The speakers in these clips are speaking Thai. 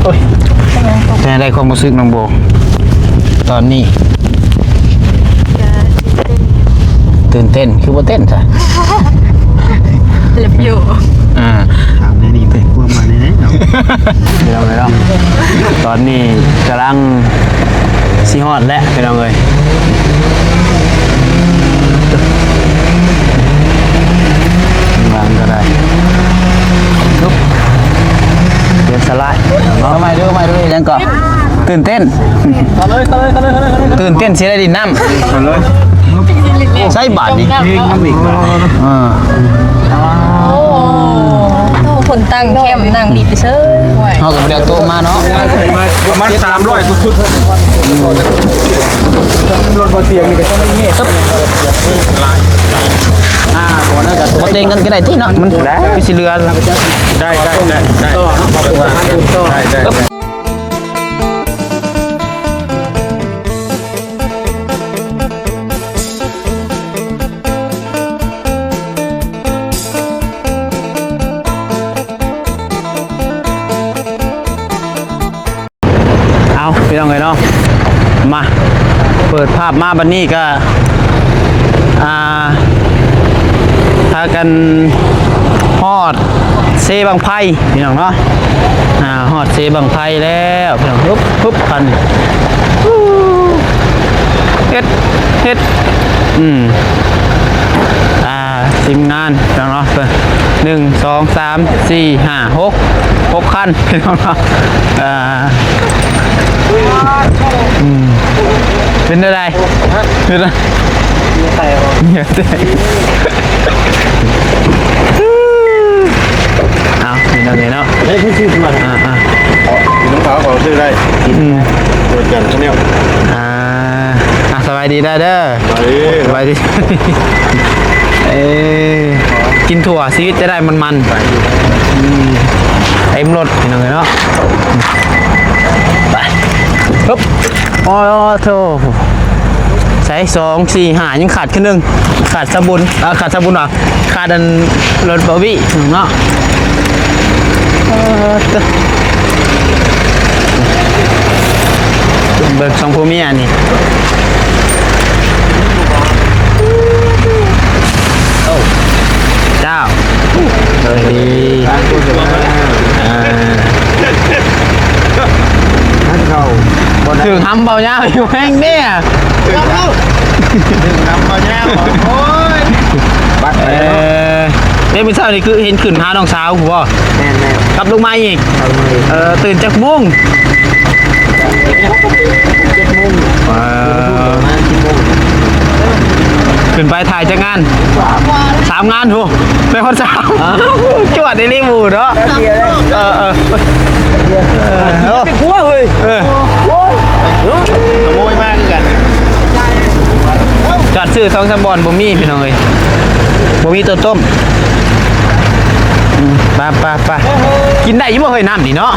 โอ้ยเป็นอะไรความรู้สึกน้องโบตอนนี้ตื่นเต้นคือว่าเต้นใช่เล็บอยู่ถามในนี่ไปพวกมาในนี้เนาะไม่ต้องตอนนี้กำลังซีฮอดและไปลองเลยวางก็ได้ปุ๊บเดี๋ยวสไลด์ทำไมด้วยยังก่อนตื่นเต้นตื่นเต้นเสียได้ดินน้ำใส่บาทดิน้ำอีกบาทคนตั้งเข้มนั่งดีไปเชื่อเขากับเดียวโตมาเนาะประมาณ300สุดรถบนเตียงนี่ก็ต้องไม่เงี้ยครับก่อนนั้นก็ตัวเต็งกันก็ได้ที่เนาะมันไปสิเรือได้พี่น้องเลยเนาะมาเปิดภาพมาบันนี้ก็พากันฮอดเซบางไพ่พี่น้องเนาะฮอดเซบางไพ่แล้วพี่น้องปุ๊บกันเฮ็ดทีมงานพี่น้องเนาะ1 2 3 4 5 6คันพี่น้องเนาะเป็นอะไรเป็นอะไรเหยียบแตกเอาเป็นอะไรเนาะได้ที่ชื่อมันน้องสาวเขาชื่อได้ตัวจันทร์เนี่ยสบายดีได้เด้อสบายดีกินถั่วชีวิตจะได้มันเต็มรถเป็นอะไรเนาะไปปุ๊บโอ้โธ่ใช้2 4 5ยังขาดแค่นึงขาดสบุนเหรอขาดอันรถบาวี่เนาะเบิก2 ผู้เมียนี่เจ้าดีถึงทำเบาเงาอยู่แห้งเนี่ยถึงทำมาแย่โอ้ยบัดเนี่ยเป็นเช้านี่คือเห็นขึ้นหาน้องสาวผมว่าแน่กลับลงมาอีกตื่นจากมุ้งขึ้นไปถ่ายจากงาน3 งานถูกเป็นคนสาวจวดได้รีบบูเนาะเป็นขั้วเฮ้ยขโมยมากกันจัดซื้อ2 3 บอลบ่มีพี่น้องเอ้ยบ่มีตัวต้มไปกินได้ยี่บ่เฮ้ยน้ำนี่เนาะ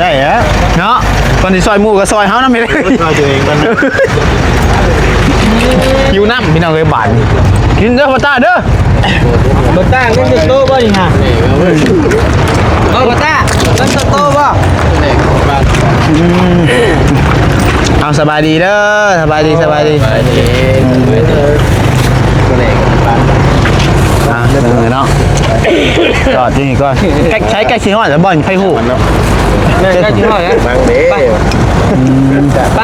ได้ฮะเนาะตอนที่ซอยหมูกับซอยเฮาน้ำไม่ได้ซอยตัวเองกันอยู่น้ำพี่น้องเอ้ยบาทกินเด้อพ่อตาเด้อพ่อตาเล่นโตบ่นี่ฮะพ่อตาเล่นโตบ่เอาสบายดีเด้อสบายดีเรื่องเลยเนาะจอดที่นี่ก่อนใช้ใกล้ชิฮอดแล้วบอลไข่หูใกล้ชิฮอดแล้วไป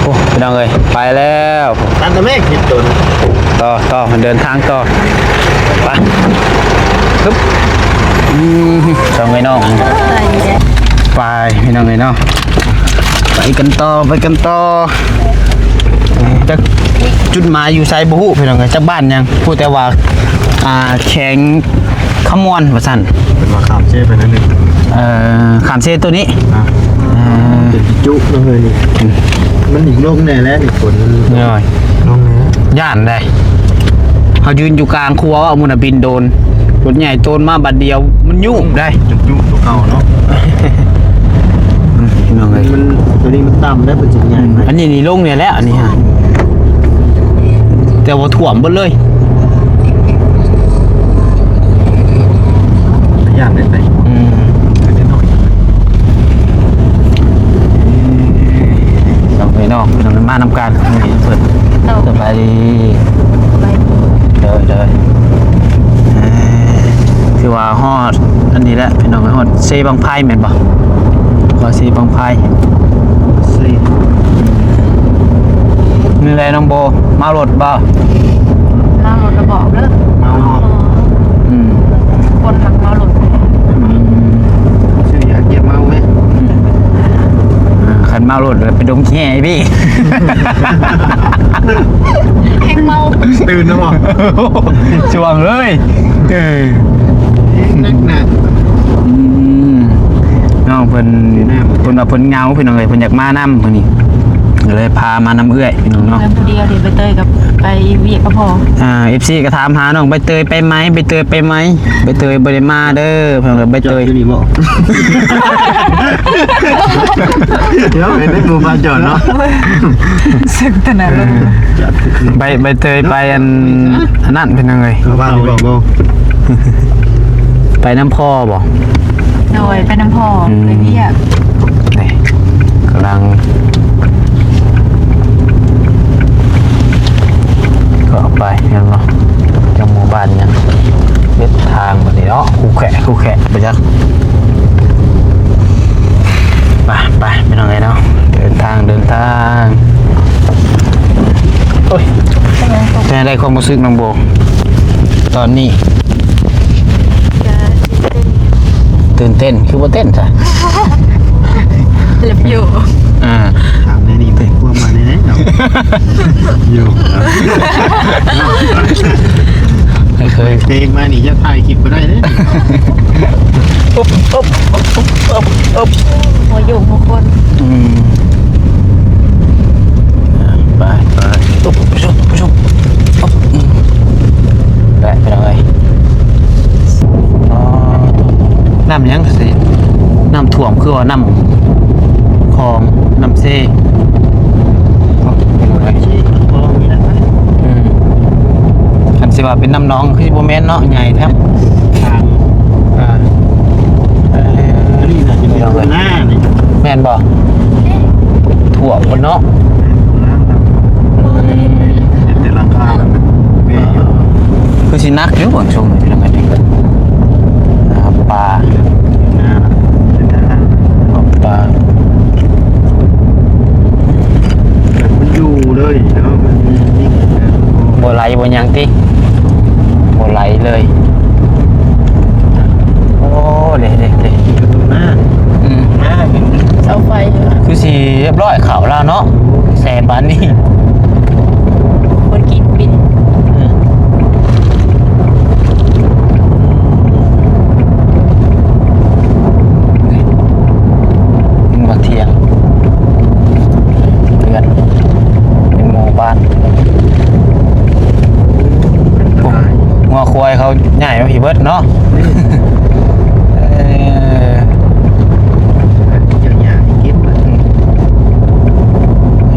โอ้พี่น้องเอ้ยไปแล้วตันตะเมฆคิดตุนต่อมันเดินทางต่อไปปึ๊บสองไอ้น้องไปพี่น้องไอ้น้องไปกันต่อจะจุดหมายอยู่ไซบุหุพี่น้องไอ้จะบ้านยังพูดแต่ว่าแข็งขมวนว่าสั่นเป็นว่าขามเช่ไปนั่นเองขามเช่ตัวนี้เป็นจุ๊กเลยนี่มันหนีลงแน่แล้วนี่ฝนง่ายลงแน่ย่านได้เขายืนอยู่กลางครัวเอามุนบินโดนรถใหญ่โจนมาบัดเดียวมันยุ่งได้จุ๊กตัวเก่าเนาะน้องเอ้ยมันตัวนี้มันต่ำได้เป็นจุดใหญ่อันนี้นี่ลงเนี่ยแหละอันนี้ฮะแต่ว่าถ่วมหมดเลย นี่แหละพี่น้องไอ้ฮอดเซบางไพ่แม่นบ่ว่าเซบางไพ่ สิ นี่แหละน้องโบมารถบ่ เมารถระบอกเด้อ เมาหอบ อืม คนมักเมารถ ชื่ออยากเก็บเมาไหม คันมารถเลยไปดมขี้แห่พี่ แห้งเมา ตื่นนะบ่ ช่วงเลยนักหนัก น้องเพิ่นเพิ่นว่าเพิ่นเหงาพี่น้องเอ้ยเพิ่นอยากมานำเพิ่นนี่ก็เลยพามานำเอื้อยพี่น้องเนาะ เพื่อนผู้เดียวเดี๋ยวไปเตยกับไปเวียกก็พอ FC ก็ถามหาน้องใบเตยไปไหมใบเตยไปไหมใบเตยบ่ได้มาเด้อเพิ่นก็ใบ เต เต ย ย อยู่นี่บ่เดี๋ยวไม่หมู่บ้านจอดเนาะ สึกตนาลง ใบเตยไปอันนั้นเป็นยังไง บ้านนี่บ่บ่ ไปน้ำพ่อบ่ โดยไปน้ำพอไปเวียก นี่กำลังก็เอาไปยังเนาะจังหมู่บ้านยังเล็ดทางแบบนี้เนาะคู่แขะไปจักไปเป็นยังไงเนาะเดินทางโอ้ยเป็นอะไรความรู้สึกน้องโบตอนนี้ตื่นเต้นคือว่าเต้นจ้ะ เล็บอยู่ ถามในนี่ไปกลัวมาในไหนเนาะอยู่ ไม่เคย เพลงมานี่จะถ่ายคลิปบ่ได้เด้ อุ๊บ หัวอยู่หัวคน ไปอุ๊บผู้ชมอุ๊บแหละเป็นยังไงน้ำยังสิน้ำท่วมคือว่าน้ำคลองน้ำเซ่เป็นยังไง พอมีนะ คันสิว่าเป็นน้ำน้องคือโบแมนเนาะใหญ่แท้ ทางนี่น่าจะเป็นหน้านี่ แม่นบ่ท่วมบนเนาะ แต่หลังคาเบี้ยอยู่ คือสินักอยู่บางช่วงนี้เป็นยังไงนี่ปลา หน้าเป็นทาง ปลา แบบมันอยู่เลยเนาะมันนิ่ง บ่ไหลบ่หยังติบ่ไหลเลยโอ้เด้ หน้าหน้า เสาไฟ คือสิเรียบร้อยข่าวแล้วเนาะแซ่บานนี้ คนกินบิน บักเทียงเพื่อนเป็นหมู่บ้านงัวควายเขาใหญ่กว่าพี่เบิร์ดเนาะ อย่างๆกิน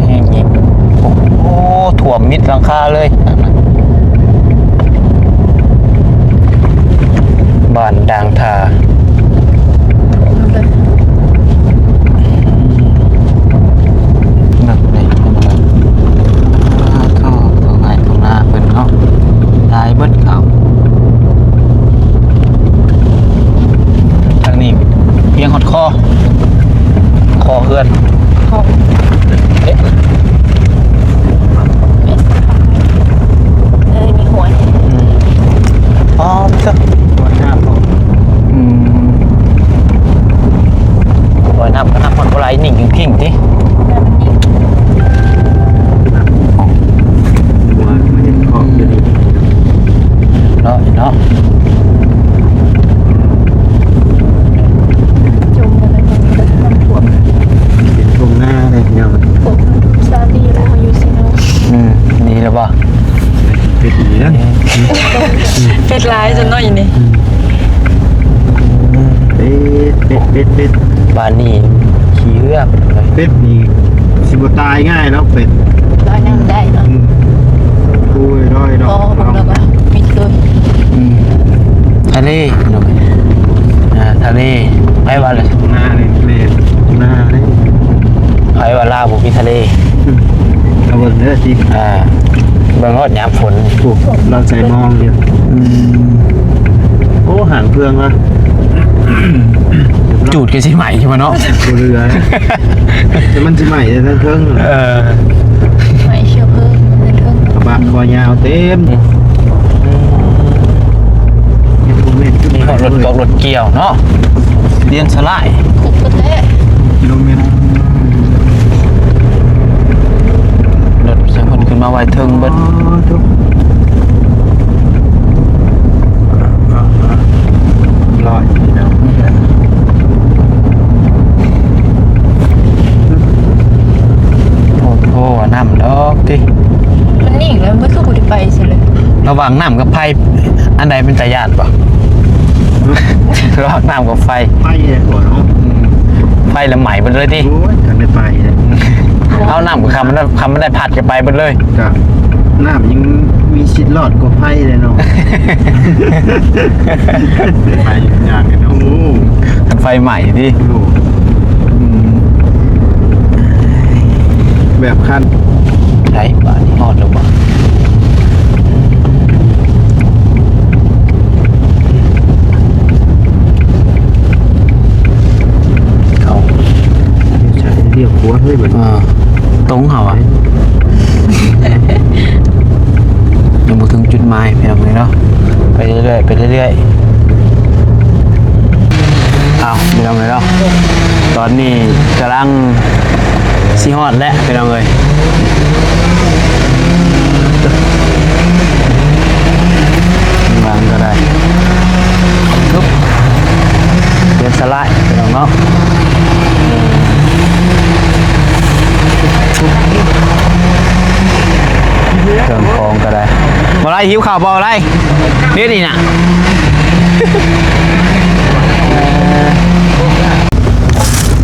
แห้งยิบโอ้ถ่วมมิดหลังคาเลยบ้านด่างทาหนักเลยเข้าตรงไหนตรงหน้าเพิ่นเนาะตายเบิดเขาทางนี้เพียงหดคอเพื่อน ของ เอ๊ะ มีหัว อ๋อสัก ตัวหน้าพอ ปล่อยน้ำก็น้ำมันก็ไหลนิ่งขิงๆติ ตัวมันยังครอบอยู่นี่ เนาะ จมกันเป็นคนถ่วม เป็นตรงหน้าเลยเนาะ ผมซาดีแล้วมาอยู่ซีโน นี่แล้วป่ะ เป็นอย่างนี้ เป็ดร้ายจนน้อยนี่ เป็ด บ้านนี้ขี้เรือเป็นไง เป็ดนี่สิบตายง่ายเนาะเป็ด ร้อยนั่งได้เนาะ คุยร้อย พ เนาะ อผมแล้วก็มิดเลย ทะเลทะเลไปว่าเลย หน้าเลยหน้าเลย ไปว่าลาวบุมีทะเล เอาบนเด้อสิ บางรอดยามฝน เราใส่มองเดียวโอ้ห่างเพื่องวะ จูดกันใช่ไหมใช่ไหมเนาะ บเรือแต่มันจะใหม่เลยทั้งเครื่อง ไม่เชื่อเพิ่มมันเพิ่ม กระบะคอยาวเต็ม นี่เขารถกอกรถเกี่ยวเนาะเรียนสลาย คุกก็แท้ กิโลเมตร รถเสียงคนขึ้นมาไวเทิงเบิ้ล ลอยเนาะ โอ้โหน้ำดอกที่ มันนี่อีกแล้วไม่คือบุตรไปสิเลย ระหว่างน้ำกับไฟอันใดเป็นตาญาติปะระหว่างน้ำกับไฟ ไปเลยหัวเนาะ ไฟละไหมไปเลยที่ โอ้ยกันได้ไปเลย เอาน้ำกับคำมันได้ผัดกันไปหมดเลย กับน้ำยังมีชิดหลอดกว่าไพ่เลยเนาะไปยากเลยเนาะโอ้ กันไฟใหม่ที่ โหแบบคัน ไหนบ้านทอดหรือเปล่าเขา ใช้เรียกหัวเฮ้ยแบบ ตรงเขาอ่ะยังบ่ถึงจุดหมายเพียงเลยเนาะไปเรื่อยๆไปเรื่อยๆเอาไปลองเลยเนาะตอนนี้กำลังซีฮอดแล้วไปลองเลยวางก็ได้ปุ๊บเดี๋ยวสไลด์ไปลองเนาะเครื่องคองก็ได้บ่ไรหิวข่าวบ่ไรเดี๋ยวนี่น่ะ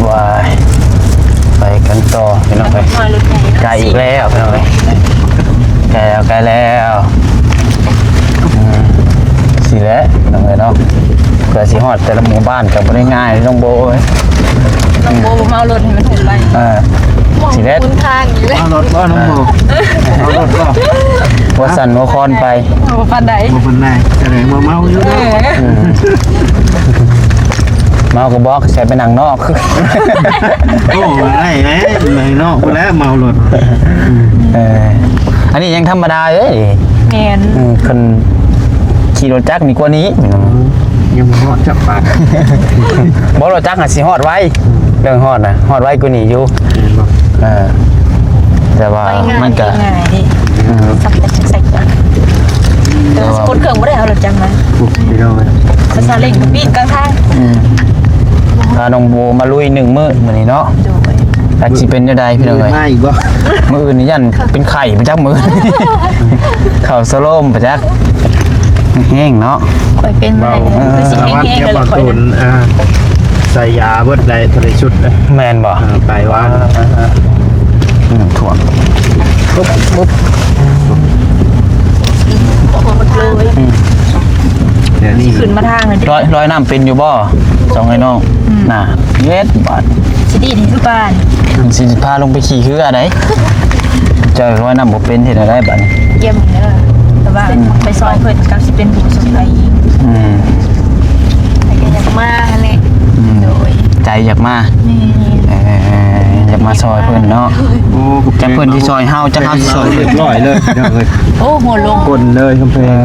ว้ายไปกันต่อพี่น้องไป มารถใหญ่ ไกลอีกแล้วพี่น้องไปไกลแล้วสิแล้วพี่น้องเลยเนาะเพื่อสิฮอดแต่ละหมู่บ้านกับบ่ได้ง่ายน้องโบเอ้ย ต้องโบมารถให้มันถูกไป สิแล้ว คุณทางอยู่เลย เอารถว่าน้องโบเอารถว่า หัวสั่นหัวคอนไป โอ้ฟันใด โบเป็นไงแสดงว่าเมาอยู่เนาะ เมาก็บอกใส่ไปหนังนอก โอ้ไอ้เลยเนาะไปแล้วเมารถ อันนี้ยังธรรมดาเลย แมน คนขี่รถจักรนี่กว่านี้ ยังไม่ฮอดจับปาก บอกรถจักรน่ะสิฮอดไว้เรื่องฮอดนะฮอดไว้กว่านี้อยู่แต่ว่า ไปง่าย มันก็ ง่ายดิสักแต่ใส่กันเดี๋ยวคนเครื่องไม่ได้เอาหรอกจังนะ ปุ๊บไปเลย ภาษาเล่งปีนกลางทาง พาน้องโบมาลุย1 มื้อมื้อนี้เนาะ โดย อาจสิเป็นจังไดพี่น้องเอ้ย มาอีกบ่ มื้ออื่นนี่ยันเป็นไข่ประจักมื้อ ข้าวสโลมประจักแห้งเนาะ คอยเป็นมาคือสิ่ง วัด แห้ง เก็บ ๆเลย ปลา คอย ตุนใส่ยาเบิดได้ทะเลชุดเลย แม่นบ่ ไปว่า ถ่วงปุ๊บปุ๊บ เลย เดี๋ยวนี้ ขึ้นมาทางเลยดิ ร้อยน้ำเป็นอยู่บ่สองไอ้น้องน่ะเย็ดบาด สิดีที่บ้าน สิพาลงไปขี่คืออะไรเจอร้อยน้ำบ่เป็นเฮ็ดได้บัดนี้ เยี่ยมเด้อแต่ว่าไปซอยเพิ่นกับสิเป็นผู้สนใจยิง อืม แต่ก็อยากมาแหละโดย ใจอยากมา นี่ อยากมาซอยเพิ่นเนาะ โอ้ จักเพิ่นที่ซอยเฮาจักเฮาที่ซอย เรี เพิ่ ย น บร้อยเลยเดี๋ยวเลย โอ้หัวลง กลเลยกำแพง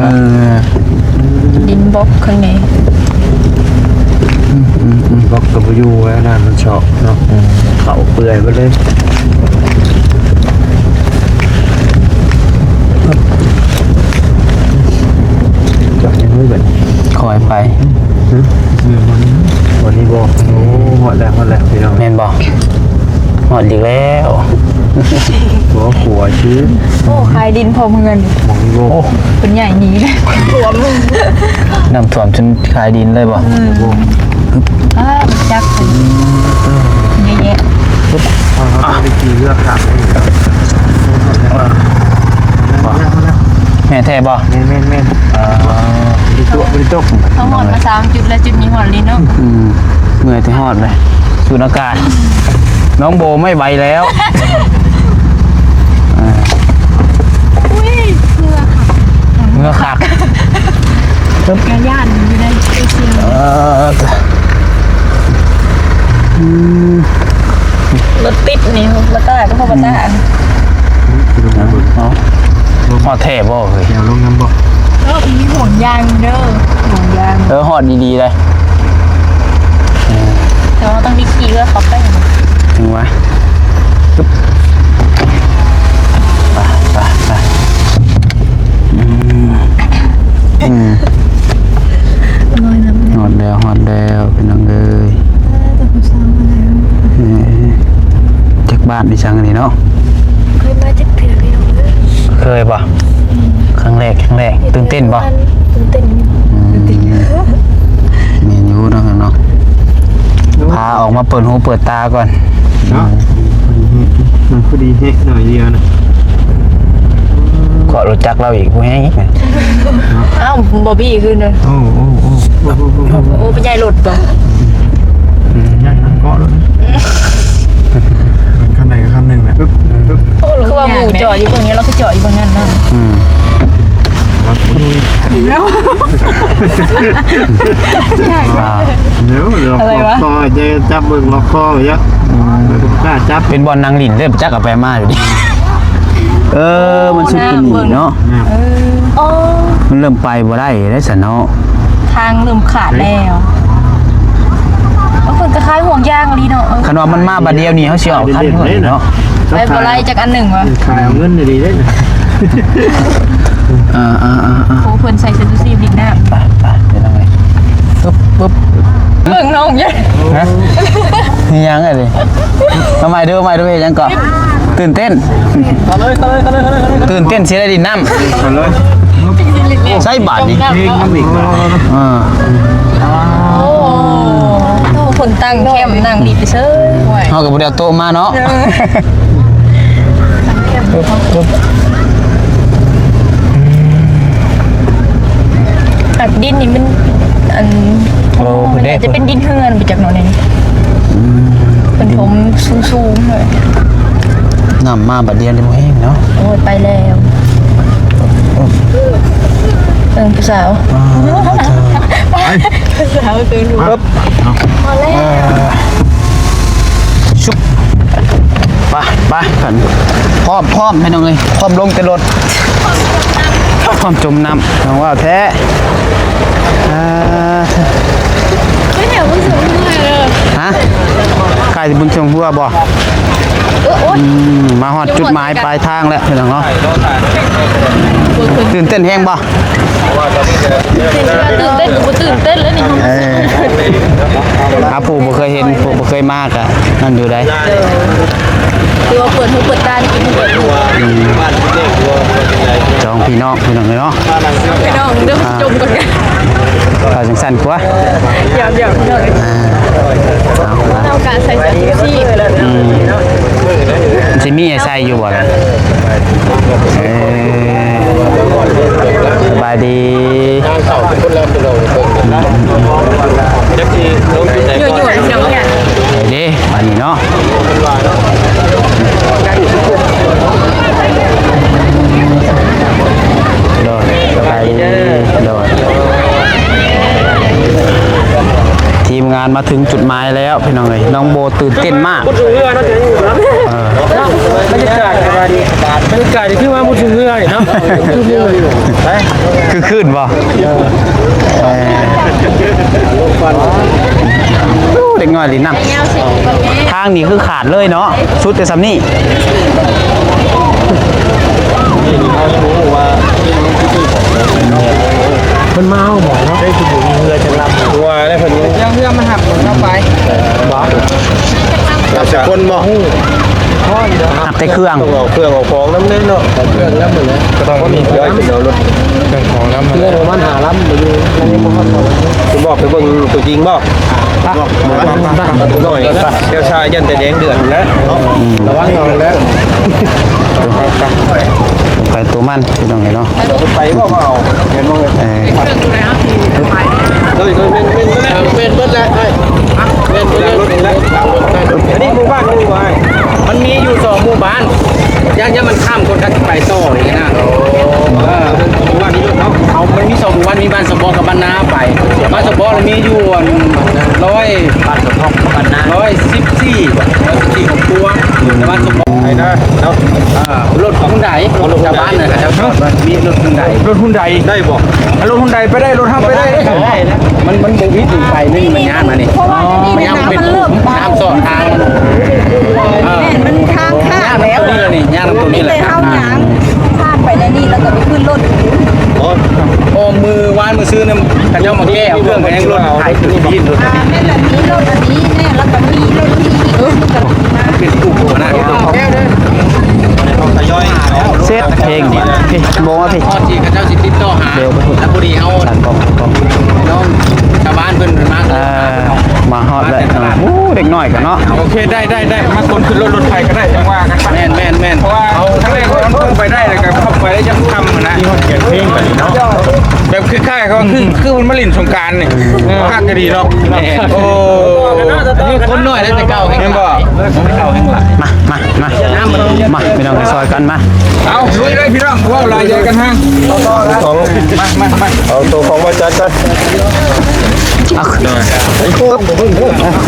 ดินบล็อกข้างใน บล็อกกับยูไว้นั่นมันเฉาะเนาะเขาเปื่อยไปเลยจอดยังไม่เบิด คอยไป วันนี้บอกโอ้หมดแล้วพี่น้อง แม่นบ่หอดอีกแล้ว หัวขัวชื้น โอ้ขายดินพอเงิน มองโลก เป็นใหญ่นี้เลยรวม น้ำท่วมจนขายดินเลยบ่ จักเยอะแยะ เขาไปขี่เรือขับ แม่แท้บ่ แม่นบริโตก เขาหอดมา3จุดแล้วจุดนี้หอดลิ้นเนาะ เมื่อยที่ฮอดเลยสูดอากาศน้องโบไม่ไหวแล้ว อุ้ยเรือค่ะ เมื่อคัก กระย่านอยู่ในเอเชีย รถติดนี่บัตต้าก็พอบัตต้า หอดแทบบ่เฮ้ย เดี๋ยวลงน้ำบ่ ก็มีห่วงยางเด้อห่วงยาง หอดดีๆเลย แต่ว่าต้องมีขี่เพื่อเขาไป ถึงวะปึ๊บไปน้อยน้ำ หอดแล้วเป็นน้องเอ้ย แต่ผู้สาวมาแล้ว จากบ้านดิฉันนี่เนาะ เคยมาจากเถื่อนพี่น้องเลย เคยป่ะครั้งแรกตื่นเต้นป่ะ ตื่นเต้น เมนูเนาะเนาะพาออกมาเปิดหูเปิดตาก่อน เนาะมันพอดีเฮ้หน่อยเดียวนะ ก็รู้จักเราอีกผู้แห้งอีกนะ อ้าวบอบบี้ขึ้นเลย โอ้เป็นใหญ่หลุดป่ะ ย่างน้ำเกาะแล้วขั้นไหนกับขั้นหนึ่งนะปึ๊บ คือว่าหมูจ่ออยู่ตรงนี้เราคือจ่ออยู่ตรงนั้นนั่น เดี๋ยวล็อกคอจะจับมือล็อกคอเยอะกล้าจับ เป็นบอลนางหลินเริ่มจักกับไปมาอยู่ดิมันสุดกินหนีเนาะ โอ้ มันเริ่มไปบ่ได้สันเนาะ ทางเริ่มขาดแล้วบางคนก็คล้ายห่วงยางลีเนาะ คันว่ามันมาบัดเดียวนี่เขาเสียเอาคันหัวเนาะ ไปบ่ไล่จากอันหนึ่งวะ ขายเอาเงินดีได้นะ โอ้เพิ่นใส่เซนซูซีบิดหน้า ไปเป็นยังไงปึ๊บ เบิ่งน้องยัน ฮะยังไงดิทำไมดูยังก่อนตื่นเต้นตื่นเต้นเสียได้ดินน้ำ เอาเลย ใช้บาทดิ เองน้ำอีก โอ้คนตั้งแคมนั่งดีไปเซ้ย เขากับบุเดียวโตมาเนาะ อัดดินนี่มันอันมันอาจจะเป็นดินเฮือนไปจากโน่นนี่เป็นผมสูงๆเลย น้ำมาบัดเดียวเลยโมเฮงเนาะ โอ้ยไปแล้วผู้สาวผู้สาวตื่นดู ปึ๊บ พอแล้ว ชุบไปกันพร้อมให้น้องเลยพร้อมลงแต่รถพร้อมจมน้ำน้องว่าแท้ ไม่แถวผู้สูงเลย ฮะใกล้จะบุญชงหัวบ่มาฮอดจุดหมายปลายทางแล้วพี่น้องเนาะตื่นเต้นแฮงบ่ ตื่นเต้นกูตื่นเต้นแล้วนี่ ผู้บ่เคยเห็นผู้บ่เคยมากอะนั่นอยู่ได้ คือว่าเปิดหูเปิดตากินเปิดหู จองพี่น้องเลยเนาะ พี่น้องเดี๋ยวจมก่อนกัน เอาจังสั่นกว่า เดี๋ยวพี่น้องเอาการใส่สีชีพ สิมีใส่อยู่บ่ล่ะสบายดี อยู่พี่น้องเนี่ย เด้อันนี้เนาะโดดไปโดดทีมงานมาถึงจุดหมายแล้วพี่น้องเอ้ยน้องโบตื่นเต้นมาก มุดถึงเรือนะบรรยากาศบรรยากาศที่ว่ามุดถึงเรือเนาะ คือขึ้นบ่เด็กน้อยลิ้นน้ำทางนี้คือขาดเลยเนาะชุดแต่ซ้ำนี่ มันเมาหมอเนาะได้ถึงเรือจะรับตัวได้คนนี้ยังเรือมันหักเข้าไปบ้าจะคนมองหักแต่เครื่อง ต้องเอาเครื่องเอาของน้ำเน้นเนาะเครื่องน้ำเหมือนก็ต้องมีเครื่องเดี๋ยวรถเครื่องของน้ำเครื่องมันหาล้ำมาอยู่คุณบอกไปเบิ่งตัวจริงบอกบอกหน่อยเดี๋ยวชายยันแต่แดงเดือดนะระวังหน่อยแล้ว ไปตัวมันพี่น้องเอ้ยเนาะ ไปบอกเอาเห็นมั้งเป็นเบิดแล้วเป็นแล้วอันนี้หมู่บ้านหมู่บ้านมันมีอยู่2หมู่บ้านยังมันข้ามคนกันไปต่ออย่างนี้นะหมู่บ้านนี้เนาะเขามันมี2หมู่บ้านมีบ้าน บ้านสมบูรณ์กับบ้านนาไปบ้านสมบูรณ์มีอยู่100บ้านสมบูรณ์กับบ้านนา114ของตัวแต่บ้านสมบูรณ์ ไอ้นะเนาะ รถของใดรถชาวบ้านน่ะครับมีรถของใด รถหุ่นใดได้บ่รถหุ่นใดไปได้รถห้ามไปได้ มันบ่วิดไปนึงมันยากมานี่ เพราะว่านี่ มัน น้ำ เป็น มันเริ่มบาง น้ำสอดทาง แม่นมันทางข้ามแล้ว นี่เลยนี่ย่างตรงนี้แหละ เลย ครับ เฮาหยังข้ามไปในนี่แล้วก็ไปขึ้นรถ โอ้มือวานมือซื้อเนี่ยขันย่อมาแก้เอาเครื่องกันยังรถไถขึ้นดินรถ แม่นแบบนี้รถอันนี้แน่แล้วก็มีรถที่อีกก็มา เป็นกลุ่มหัวหน้าที่ต้อง ทยอย เซตเพลงพี่โมงพี่พอทีกับเจ้าสิติดต่อหาแล้วบุรีเอาน้องชาวบ้านเพิ่นมามาฮอดเลยเด็กน้อยกันเนาะ โอเคได้มาคนขึ้นรถไฟก็ได้จังว่ากัน แม่น เพราะว่าทั้งแรกมันเพิ่งไปได้เลยกับเข้าไปได้ยังทำนะเขียนเพลงไปเนาะแบบคือค่ายเขาคือมันมาลินสงการนี่ภาคก็ดีเนาะโอ้ นี่คนน้อยได้แต่เก่าให้บ่เก่าให้บ่มาพี่น้องซอยกันมา เอาลุยเลยพี่น้องว่าลายใหญ่กันฮะของมาเอาตัวของมาจัดกัน โ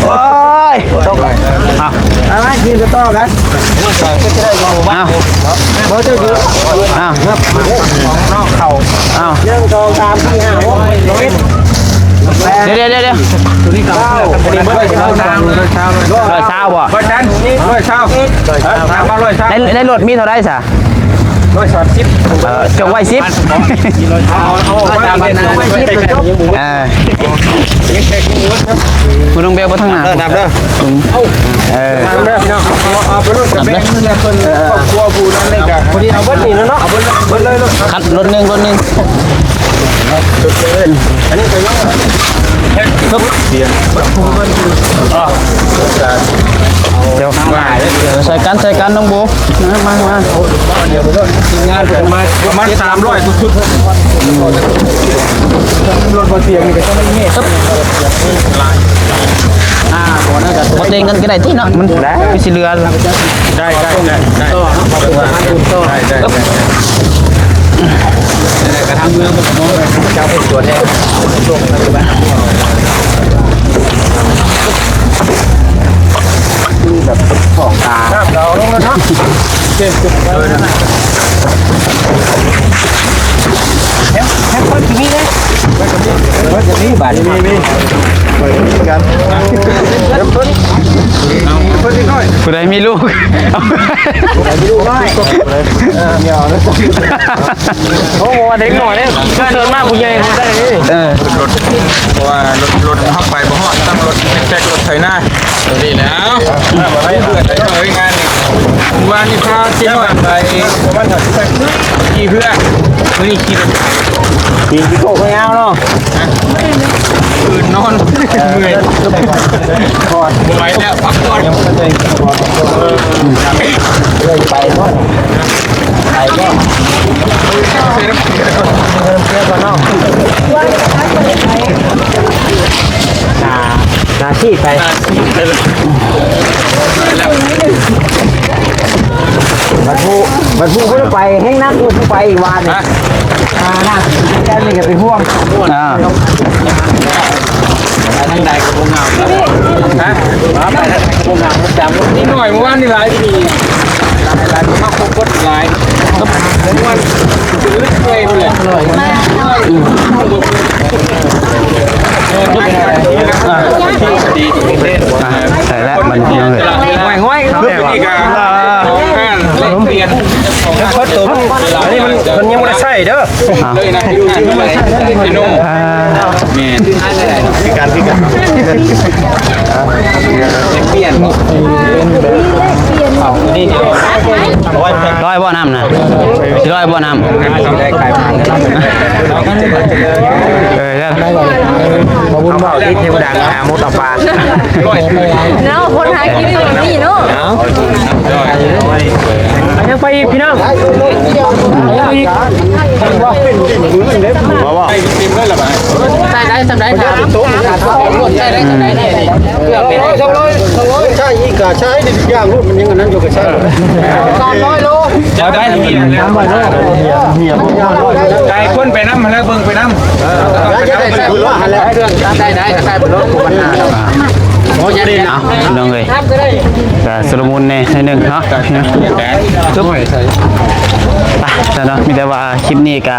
อ้ยอะไรกินกระต้อกันอ้าวเบอร์เจ้าอยู่อ้าวน้องเข่าอ้าว1 2 3 4 5 6เดี๋ยวตัวนี้เก่าตัวนี้เบอร์เช้าบ่ เบอร์จันร้อยเช้ามาร้อยเช้า ในรถมีเท่าไรซะ ร้อยสามสิบ จงไว้10คุณต้องเบลไปทางหน้า นับเด้อ นับเด้อพี่น้องเอาไปรถกับแม่เนี่ยเพิ่นครอบครัวผู้นั้นเลยกันพอดีเอาเบิดนี่แล้วเนาะเอาเบิดเลยรถ คัดรถหนึ่งอันนี้ไปยังครับเสียงเดี๋ยวใส่กันน้องโบมาเดี๋ยวทีมงานเพิ่นมาประมาณ300ทุกรถบ่เสียงนี่ก็ต้องไม่เงี้ยครับ บ่นั่นก็บ่เต็งกันก็ได้ที่เนาะมันมีสิเรือ ได้กระทำเมืองกับน้องเจ้าเป็นตัวแทนส่งไปบ้านคือแบบของตาเราลงแล้วเนาะเจ็บเลยนะแค่คนที่นี่เลยว่าจะนี่บาทมีไปกันเริ่มต้นเอาเพิ่มนิดหน่อย ผู้ใดมีลูก ดูได้เดี๋ยวนะโอ้โหเด็กหน่อยเนี่ยเดินมากผู้ใหญ่ได้เลยรถเพราะว่ารถเข้าไปบ่ฮอดตั้งรถแท็กรถไถนานี่แล้วมาไล่เดือดได้เลยงานนี่วันนี้พาเที่ยวไปประมาณกี่เพื่อวันนี้ขี่โก้ไม่เอาเนาะตื่นนอนเมื่อยถอดไหวแล้วพักก่อนไปก่อนนาที่ไปบัดผู้ก็ไปแห้งนักผู้ไปอีกวันนึงน่าแกนี่ก็เป็นห่วงทางใดกับวงเงาฮะไปทางวงเงาจำนี่หน่อยเมื่อวานนี่หลายที่หลายมากโคตรหลายก็เมื่อวานซื้อเลยไปเลยใส่แล้วมันเพียงเลย ห้อยครับนี่ก็เปลี่ยนของพัดตัวอันนี้มันยังไม่ได้ใช่เด้อเลยนะดูจริงไหมพี่นุ่มแม่พิการเปลี่ยนเอานี่เดียวร้อยบ่อน้ำนะร้อยบ่อน้ำได้ขายขอบคุณบ่าวที่เทวดาหามุตปา เนาะคนหากินแบบนี้เนาะ ยังไปอีกพี่น้องไปอีกว่าไปเต็มเลยหรอได้สำได้ถามได้สำได้ใช่อีกกะใช้ดิย่างรูปมันยังอันนั้นอยู่กับใช่300 โลจะได้300 โลไก่คนไปน้ำมาแล้วเบิ่งไปน้ำ แล้วเครื่องตัดได้ก็ใส่บนรถกูปัญหาโอ้ยดีนะ พี่น้องเลยแต่สรุปในนิดนึงเนาะจุ๊บไปแต่เนาะมีแต่ว่าคลิปนี้ก็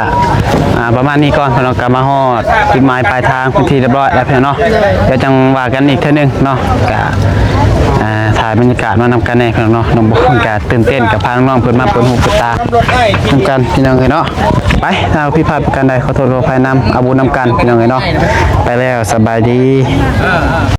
ประมาณนี้ก่อนพี่น้องก็มาฮอดจุดหมายปลายทางพื้นที่เรียบร้อยแล้วพี่น้องเนาะเดี๋ยวจังว่ากันอีกเท่านึงเนาะก็ถ่ายบรรยากาศมานำกันในพี่น้องเนาะน้องบุญก็ตื่นเต้นกับพาน้องๆเพิ่นมาเปิดหูเปิดตานำกันพี่น้องเนาะไปถ้าพี่พลาดประการใดขอโทษขออภัยนำอาบุญนำกันพี่น้องเนาะไปแล้วสบายดี